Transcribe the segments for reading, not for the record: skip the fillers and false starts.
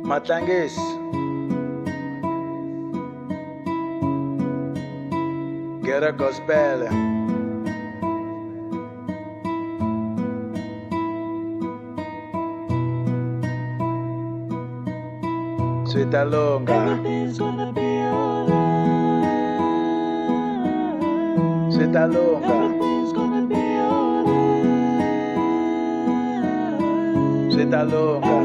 Matlangis Ghetto Gospel Switalungha Switalungha Switalungha Switalungha.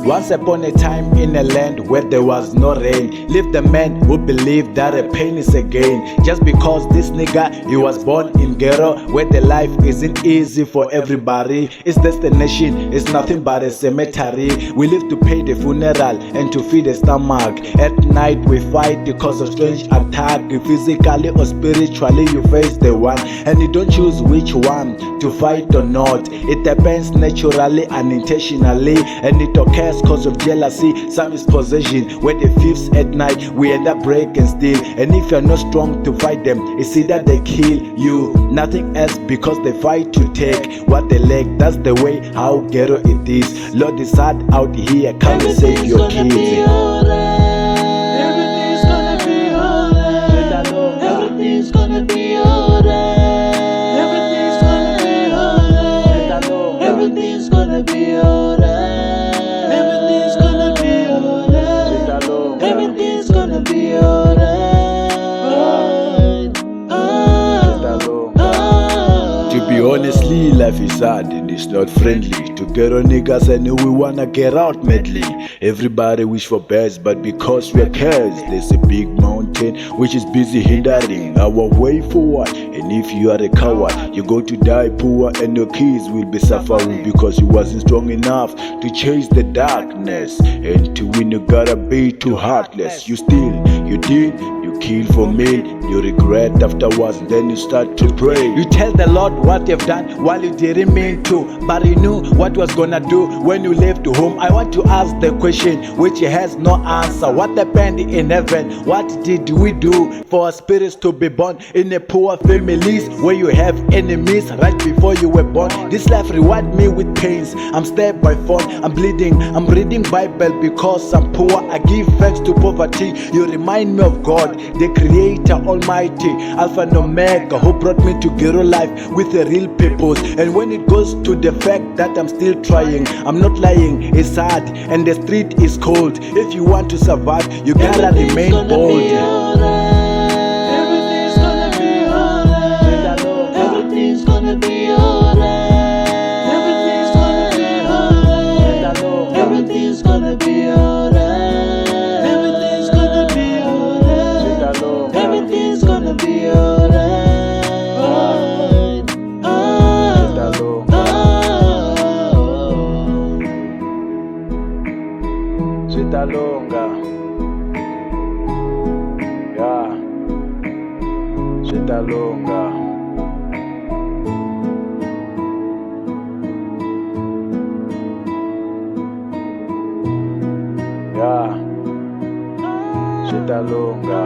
Once upon a time in a land where there was no rain, lived a man who believed that a pain is a gain. Just because this nigga, he was born in ghetto, where the life isn't easy for everybody. His destination is nothing but a cemetery. We live to pay the funeral and to feed the stomach. At night we fight because of strange attack. Physically or spiritually you face the one, and you don't choose which one to fight or not. It happens naturally and intentionally, and it occurs cause of jealousy. Some is possession, where the thieves at night we end up break and steal. And if you're not strong to fight them, it's either they kill you, nothing else, because they fight to take what they lack. That's the way how ghetto it is. Lord is hard out here, come and save your kids. Everything's gonna be alright. Everything's gonna be alright. Everything's gonna be alright. Everything's gonna be alright. Everything's gonna be alright. Everything's gonna be alright. To be honestly, life is hard and it's not friendly. To get on niggas and we wanna get out medley. Everybody wish for best, but because we're cursed, there's a big mountain which is busy hindering our way forward. And if you are a coward, you're going to die poor, and your kids will be suffering because you wasn't strong enough to chase the darkness. And to win you gotta be too heartless. You steal, you did, you kill for meal, you regret afterwards, then you start to pray. You tell the Lord what you've done while you didn't mean to, but you knew what was gonna do when you left home. I want to ask the question which has no answer. What happened in heaven? What did we do for our spirits to be born in a poor families where you have enemies right before you were born? This life reward me with pains. I'm stabbed by phone, I'm bleeding, I'm reading Bible because I'm poor. I give thanks to poverty. You remind me of God, the Creator Almighty, Alpha and Omega, who brought me to ghetto life with a real purpose. And when it goes to the fact that I'm still trying, I'm not lying, it's hard and the street is cold. If you want to survive, you gotta remain bold. Everything's gonna be alright. Everything's gonna be alright. Everything's gonna be alright. Everything's gonna be alright. Everything's gonna be alright. Everything's gonna be alright. Switalungha, yeah, Switalungha, yeah, Switalungha.